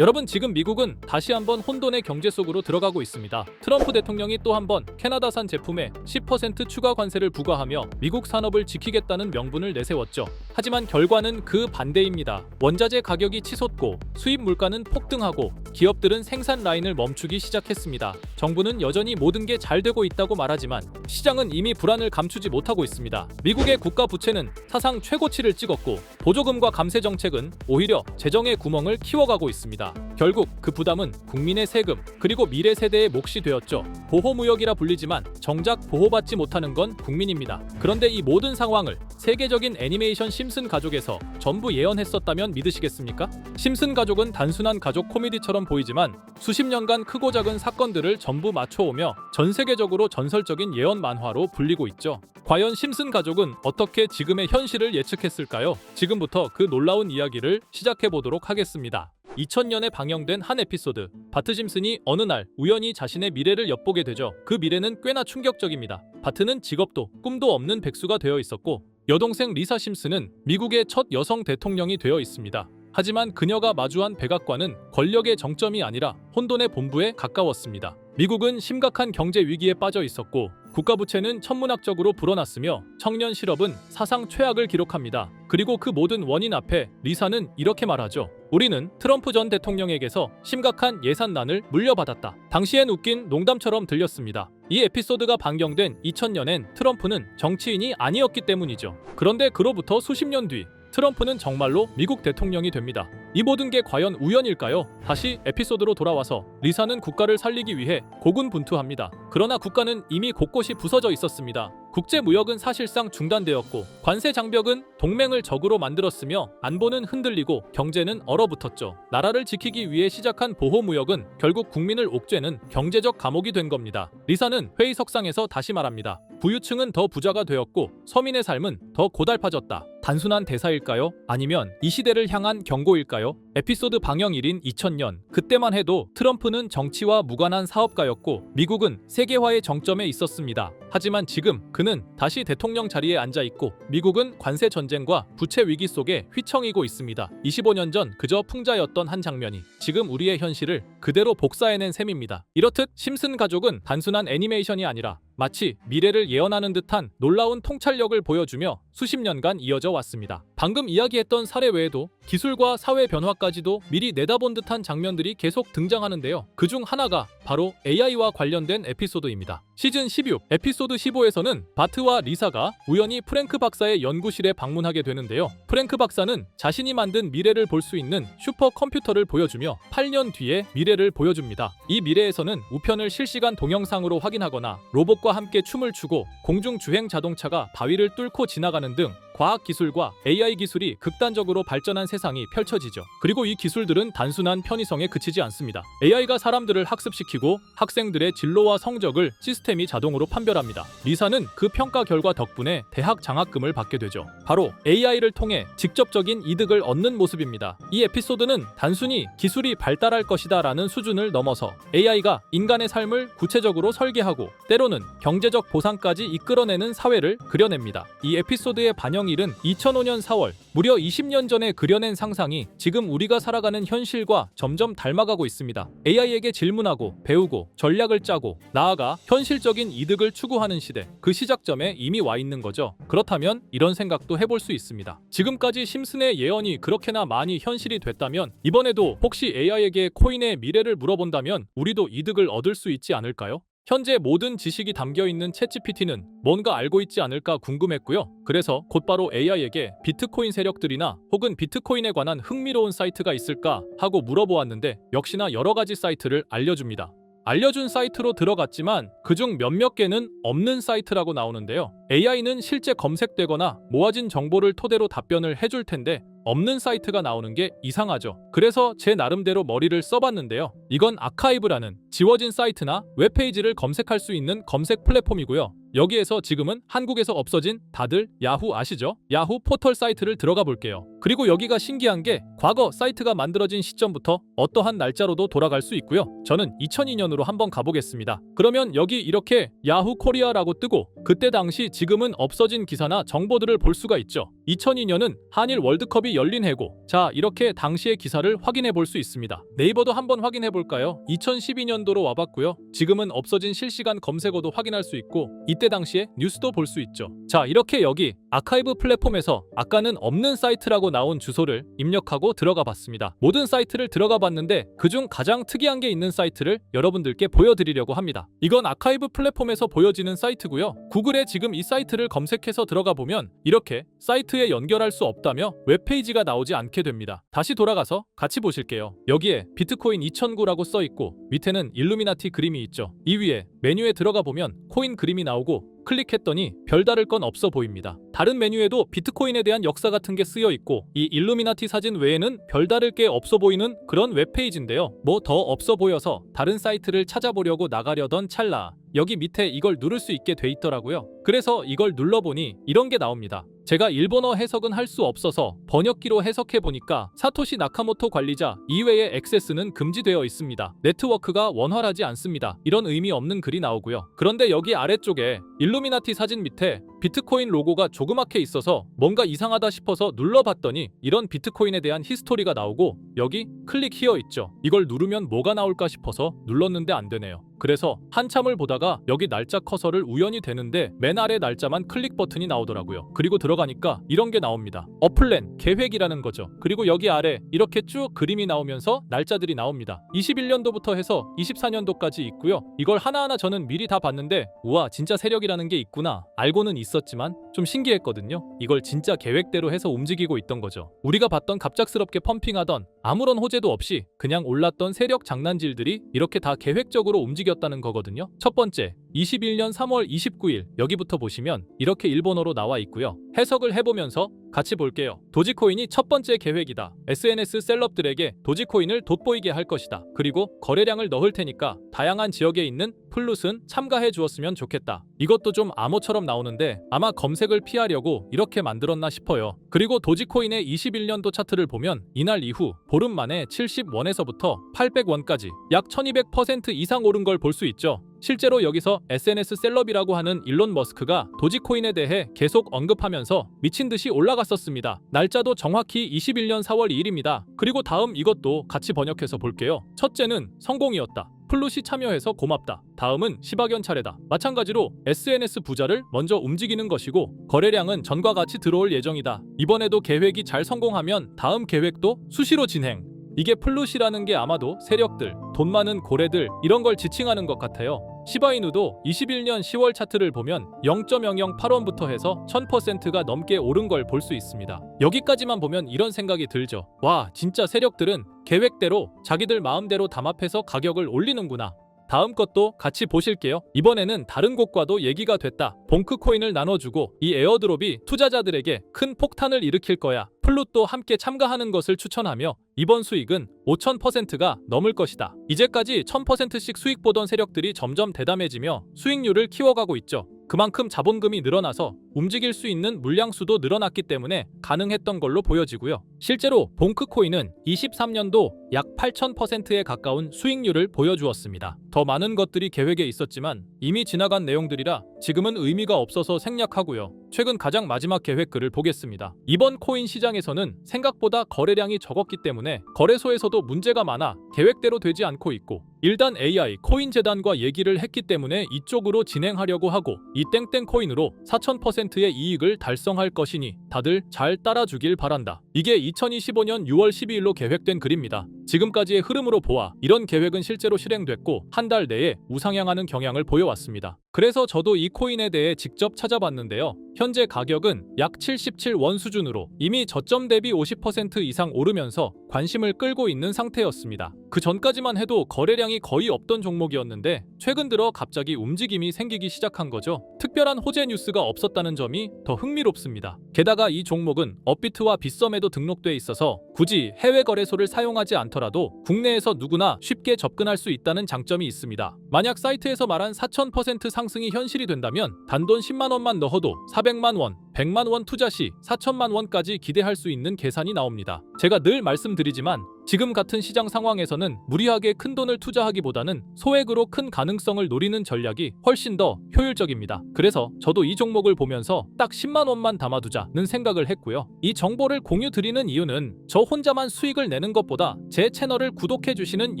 여러분, 지금 미국은 다시 한번 혼돈의 경제 속으로 들어가고 있습니다. 트럼프 대통령이 또 한번 캐나다산 제품에 10% 추가 관세를 부과하며 미국 산업을 지키겠다는 명분을 내세웠죠. 하지만 결과는 그 반대입니다. 원자재 가격이 치솟고 수입 물가는 폭등하고 기업들은 생산 라인을 멈추기 시작했습니다. 정부는 여전히 모든 게 잘 되고 있다고 말하지만 시장은 이미 불안을 감추지 못하고 있습니다. 미국의 국가 부채는 사상 최고치를 찍었고 보조금과 감세 정책은 오히려 재정의 구멍을 키워가고 있습니다. 결국 그 부담은 국민의 세금 그리고 미래 세대의 몫이 되었죠. 보호무역이라 불리지만 정작 보호받지 못하는 건 국민입니다. 그런데 이 모든 상황을 세계적인 애니메이션 심슨 가족에서 전부 예언했었다면 믿으시겠습니까? 심슨 가족은 단순한 가족 코미디처럼 보이지만 수십 년간 크고 작은 사건들을 전부 맞춰오며 전 세계적으로 전설적인 예언 만화로 불리고 있죠. 과연 심슨 가족은 어떻게 지금의 현실을 예측했을까요? 지금부터 그 놀라운 이야기를 시작해보도록 하겠습니다. 2000년에 방영된 한 에피소드, 바트 심슨이 어느 날 우연히 자신의 미래를 엿보게 되죠. 그 미래는 꽤나 충격적입니다. 바트는 직업도 꿈도 없는 백수가 되어 있었고 여동생 리사 심슨은 미국의 첫 여성 대통령이 되어 있습니다. 하지만 그녀가 마주한 백악관은 권력의 정점이 아니라 혼돈의 본부에 가까웠습니다. 미국은 심각한 경제 위기에 빠져 있었고 국가 부채는 천문학적으로 불어났으며 청년 실업은 사상 최악을 기록합니다. 그리고 그 모든 원인 앞에 리사는 이렇게 말하죠. 우리는 트럼프 전 대통령에게서 심각한 예산난을 물려받았다. 당시엔 웃긴 농담처럼 들렸습니다. 이 에피소드가 방영된 2000년엔 트럼프는 정치인이 아니었기 때문이죠. 그런데 그로부터 수십 년 뒤 트럼프는 정말로 미국 대통령이 됩니다. 이 모든 게 과연 우연일까요? 다시 에피소드로 돌아와서 리사는 국가를 살리기 위해 고군분투합니다. 그러나 국가는 이미 곳곳이 부서져 있었습니다. 국제무역은 사실상 중단되었고 관세 장벽은 동맹을 적으로 만들었으며 안보는 흔들리고 경제는 얼어붙었죠. 나라를 지키기 위해 시작한 보호무역은 결국 국민을 옥죄는 경제적 감옥이 된 겁니다. 리사는 회의석상에서 다시 말합니다. 부유층은 더 부자가 되었고 서민의 삶은 더 고달파졌다. 단순한 대사일까요? 아니면 이 시대를 향한 경고일까요? 에피소드 방영일인 2000년, 그때만 해도 트럼프는 정치와 무관한 사업가였고 미국은 세계화의 정점에 있었습니다. 하지만 지금 그는 다시 대통령 자리에 앉아있고 미국은 관세 전쟁과 부채 위기 속에 휘청이고 있습니다. 25년 전 그저 풍자였던 한 장면이 지금 우리의 현실을 그대로 복사해낸 셈입니다. 이렇듯 심슨 가족은 단순한 애니메이션이 아니라 마치 미래를 예언하는 듯한 놀라운 통찰력을 보여주며 수십 년간 이어져 왔습니다. 방금 이야기했던 사례 외에도 기술과 사회 변화까지도 미리 내다본 듯한 장면들이 계속 등장하는데요. 그중 하나가 바로 AI와 관련된 에피소드입니다. 시즌 16, 에피소드 15에서는 바트와 리사가 우연히 프랭크 박사의 연구실에 방문하게 되는데요. 프랭크 박사는 자신이 만든 미래를 볼 수 있는 슈퍼컴퓨터를 보여주며 8년 뒤의 미래를 보여줍니다. 이 미래에서는 우편을 실시간 동영상으로 확인하거나 로봇과 함께 춤을 추고 공중주행 자동차가 바위를 뚫고 지나가는 등 과학기술과 AI 기술이 극단적으로 발전한 세상이 펼쳐지죠. 그리고 이 기술들은 단순한 편의성에 그치지 않습니다. AI가 사람들을 학습시키고 학생들의 진로와 성적을 시스템이 자동으로 판별합니다. 리사는 그 평가 결과 덕분에 대학 장학금을 받게 되죠. 바로 AI를 통해 직접적인 이득을 얻는 모습입니다. 이 에피소드는 단순히 기술이 발달할 것이다 라는 수준을 넘어서 AI가 인간의 삶을 구체적으로 설계하고 때로는 경제적 보상까지 이끌어내는 사회를 그려냅니다. 이 에피소드의 반영일은 2005년 4월, 무려 20년 전에 그려낸 상상이 지금 우리가 살아가는 현실과 점점 닮아가고 있습니다. AI에게 질문하고 배우고 전략을 짜고 나아가 현실적인 이득을 추구하는 시대, 그 시작점에 이미 와 있는 거죠. 그렇다면 이런 생각도 해볼 수 있습니다. 지금까지 심슨의 예언이 그렇게나 많이 현실이 됐다면 이번에도 혹시 AI에게 코인의 미래를 물어본다면 우리도 이득을 얻을 수 있지 않을까요? 현재 모든 지식이 담겨있는 챗GPT는 뭔가 알고 있지 않을까 궁금했고요. 그래서 곧바로 AI에게 비트코인 세력들이나 혹은 비트코인에 관한 흥미로운 사이트가 있을까 하고 물어보았는데 역시나 여러가지 사이트를 알려줍니다. 알려준 사이트로 들어갔지만 그중 몇몇 개는 없는 사이트라고 나오는데요. AI는 실제 검색되거나 모아진 정보를 토대로 답변을 해줄 텐데 없는 사이트가 나오는 게 이상하죠. 그래서 제 나름대로 머리를 써봤는데요. 이건 아카이브라는 지워진 사이트나 웹페이지를 검색할 수 있는 검색 플랫폼이고요. 여기에서 지금은 한국에서 없어진 다들 야후 아시죠? 야후 포털 사이트를 들어가 볼게요. 그리고 여기가 신기한 게 과거 사이트가 만들어진 시점부터 어떠한 날짜로도 돌아갈 수 있고요. 저는 2002년으로 한번 가보겠습니다. 그러면 여기 이렇게 야후 코리아라고 뜨고 그때 당시 지금은 없어진 기사나 정보들을 볼 수가 있죠. 2002년은 한일 월드컵이 열린 해고. 자, 이렇게 당시의 기사를 확인해 볼 수 있습니다. 네이버도 한번 확인해 볼까요? 2012년도로 와봤고요. 지금은 없어진 실시간 검색어도 확인할 수 있고 이때 당시에 뉴스도 볼 수 있죠. 자, 이렇게 여기 아카이브 플랫폼에서 아까는 없는 사이트라고 나온 주소를 입력하고 들어가 봤습니다. 모든 사이트를 들어가 봤는데 그중 가장 특이한 게 있는 사이트를 여러분들께 보여드리려고 합니다. 이건 아카이브 플랫폼에서 보여지는 사이트고요. 구글에 지금 이 사이트를 검색해서 들어가 보면 이렇게 사이트에 연결할 수 없다며 웹페이지가 나오지 않게 됩니다. 다시 돌아가서 같이 보실게요. 여기에 비트코인 2009라고 써 있고 밑에는 일루미나티 그림이 있죠. 이 위에 메뉴에 들어가 보면 코인 그림이 나오고 클릭했더니 별다를 건 없어 보입니다. 다른 메뉴에도 비트코인에 대한 역사 같은 게 쓰여 있고 이 일루미나티 사진 외에는 별다를 게 없어 보이는 그런 웹페이지인데요. 뭐 더 없어 보여서 다른 사이트를 찾아보려고 나가려던 찰나 여기 밑에 이걸 누를 수 있게 돼 있더라고요. 그래서 이걸 눌러보니 이런 게 나옵니다. 제가 일본어 해석은 할 수 없어서 번역기로 해석해보니까 사토시 나카모토 관리자 이외의 액세스는 금지되어 있습니다. 네트워크가 원활하지 않습니다. 이런 의미 없는 글이 나오고요. 그런데 여기 아래쪽에 일루미나티 사진 밑에 비트코인 로고가 조그맣게 있어서 뭔가 이상하다 싶어서 눌러봤더니 이런 비트코인에 대한 히스토리가 나오고 여기 클릭 히어 있죠. 이걸 누르면 뭐가 나올까 싶어서 눌렀는데 안 되네요. 그래서 한참을 보다가 여기 날짜 커서를 우연히 대는데 맨 아래 날짜만 클릭 버튼이 나오더라고요. 그리고 들어가니까 이런 게 나옵니다. 어플랜, 계획이라는 거죠. 그리고 여기 아래 이렇게 쭉 그림이 나오면서 날짜들이 나옵니다. 21년도부터 해서 24년도까지 있고요. 이걸 하나하나 저는 미리 다 봤는데 우와 진짜 세력이라는 게 있구나. 알고는 있었지만 좀 신기했거든요. 이걸 진짜 계획대로 해서 움직이고 있던 거죠. 우리가 봤던 갑작스럽게 펌핑하던 아무런 호재도 없이 그냥 올랐던 세력 장난질들이 이렇게 다 계획적으로 움직였다는 거거든요. 첫 번째, 21년 3월 29일 여기부터 보시면 이렇게 일본어로 나와 있고요. 해석을 해보면서 같이 볼게요. 도지코인이 첫 번째 계획이다. SNS 셀럽들에게 도지코인을 돋보이게 할 것이다. 그리고 거래량을 넣을 테니까 다양한 지역에 있는 플룻은 참가해 주었으면 좋겠다. 이것도 좀 암호처럼 나오는데 아마 검색을 피하려고 이렇게 만들었나 싶어요. 그리고 도지코인의 21년도 차트를 보면 이날 이후 보름 만에 70원에서부터 800원까지 약 1200% 이상 오른 걸 볼 수 있죠. 실제로 여기서 SNS 셀럽이라고 하는 일론 머스크가 도지코인에 대해 계속 언급하면서 미친 듯이 올라갔었습니다. 날짜도 정확히 21년 4월 2일입니다. 그리고 다음 이것도 같이 번역해서 볼게요. 첫째는 성공이었다. 플룻이 참여해서 고맙다. 다음은 시바견 차례다. 마찬가지로 SNS 부자를 먼저 움직이는 것이고 거래량은 전과 같이 들어올 예정이다. 이번에도 계획이 잘 성공하면 다음 계획도 수시로 진행. 이게 플룻이라는 게 아마도 세력들, 돈 많은 고래들 이런 걸 지칭하는 것 같아요. 시바이누도 21년 10월 차트를 보면 0.0081원부터 해서 1000%가 넘게 오른 걸 볼 수 있습니다. 여기까지만 보면 이런 생각이 들죠. 와, 진짜 세력들은 계획대로 자기들 마음대로 담합해서 가격을 올리는구나. 다음 것도 같이 보실게요. 이번에는 다른 곳과도 얘기가 됐다. 봉크 코인을 나눠주고 이 에어드롭이 투자자들에게 큰 폭탄을 일으킬 거야. 플룻도 함께 참가하는 것을 추천하며 이번 수익은 5000%가 넘을 것이다. 이제까지 1000%씩 수익 보던 세력들이 점점 대담해지며 수익률을 키워가고 있죠. 그만큼 자본금이 늘어나서 움직일 수 있는 물량수도 늘어났기 때문에 가능했던 걸로 보여지고요. 실제로 봉크코인은 23년도 약 8000%에 가까운 수익률을 보여주었습니다. 더 많은 것들이 계획에 있었지만 이미 지나간 내용들이라 지금은 의미가 없어서 생략하고요. 최근 가장 마지막 계획글을 보겠습니다. 이번 코인 시장에서는 생각보다 거래량이 적었기 때문에 거래소에서도 문제가 많아 계획대로 되지 않고 있고 일단 AI 코인 재단과 얘기를 했기 때문에 이쪽으로 진행하려고 하고 이 땡땡 코인으로 4000%의 이익을 달성할 것이니 다들 잘 따라주길 바란다. 이게 2025년 6월 12일로 계획된 글입니다. 지금까지의 흐름으로 보아 이런 계획은 실제로 실행됐고 한 달 내에 우상향하는 경향을 보여왔습니다. 그래서 저도 이 코인에 대해 직접 찾아봤는데요. 현재 가격은 약 77원 수준으로 이미 저점 대비 50% 이상 오르면서 관심을 끌고 있는 상태였습니다. 그 전까지만 해도 거래량이 거의 없던 종목이었는데 최근 들어 갑자기 움직임이 생기기 시작한 거죠. 특별한 호재 뉴스가 없었다는 점이 더 흥미롭습니다. 게다가 이 종목은 업비트와 빗썸에도 등록돼 있어서 굳이 해외 거래소를 사용하지 않더라도 국내에서 누구나 쉽게 접근할 수 있다는 장점이 있습니다. 만약 사이트에서 말한 4000% 상승이 현실이 된다면 단돈 10만 원만 넣어도 400만 원, 100만 원 투자 시 4천만 원까지 기대할 수 있는 계산이 나옵니다. 제가 늘 말씀드리지만 지금 같은 시장 상황에서는 무리하게 큰 돈을 투자하기보다는 소액으로 큰 가능성을 노리는 전략이 훨씬 더 효율적입니다. 그래서 저도 이 종목을 보면서 딱 10만 원만 담아두자는 생각을 했고요. 이 정보를 공유 드리는 이유는 저 혼자만 수익을 내는 것보다 제 채널을 구독해 주시는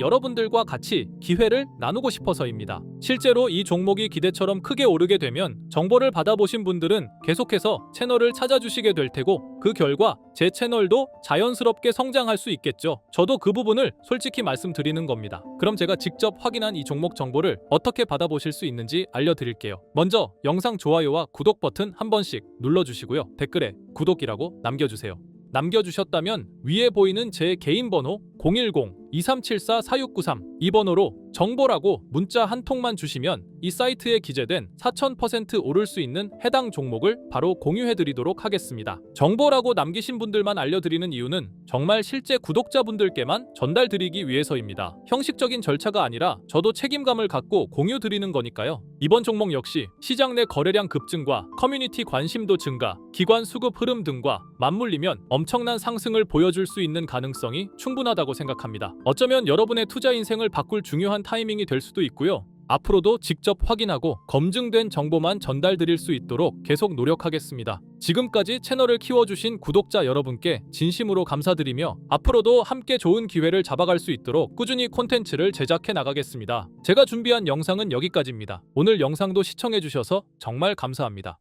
여러분들과 같이 기회를 나누고 싶어서입니다. 실제로 이 종목이 기대처럼 크게 오르게 되면 정보를 받아보신 분들은 계속해서 채널을 찾아주시게 될 테고 그 결과 제 채널도 자연스럽게 성장할 수 있겠죠. 저도 그 부분을 솔직히 말씀드리는 겁니다. 그럼 제가 직접 확인한 이 종목 정보를 어떻게 받아보실 수 있는지 알려드릴게요. 먼저 영상 좋아요와 구독 버튼 한 번씩 눌러주시고요. 댓글에 구독이라고 남겨주세요. 남겨주셨다면 위에 보이는 제 개인 번호 010-2374-4693 이 번호로 정보라고 문자 한 통만 주시면 이 사이트에 기재된 4000% 오를 수 있는 해당 종목을 바로 공유해드리도록 하겠습니다. 정보라고 남기신 분들만 알려드리는 이유는 정말 실제 구독자분들께만 전달드리기 위해서입니다. 형식적인 절차가 아니라 저도 책임감을 갖고 공유드리는 거니까요. 이번 종목 역시 시장 내 거래량 급증과 커뮤니티 관심도 증가, 기관 수급 흐름 등과 맞물리면 엄청난 상승을 보여줄 수 있는 가능성이 충분하다고 생각합니다. 어쩌면 여러분의 투자 인생을 바꿀 중요한 타이밍이 될 수도 있고요. 앞으로도 직접 확인하고 검증된 정보만 전달드릴 수 있도록 계속 노력하겠습니다. 지금까지 채널을 키워주신 구독자 여러분께 진심으로 감사드리며 앞으로도 함께 좋은 기회를 잡아갈 수 있도록 꾸준히 콘텐츠를 제작해 나가겠습니다. 제가 준비한 영상은 여기까지입니다. 오늘 영상도 시청해주셔서 정말 감사합니다.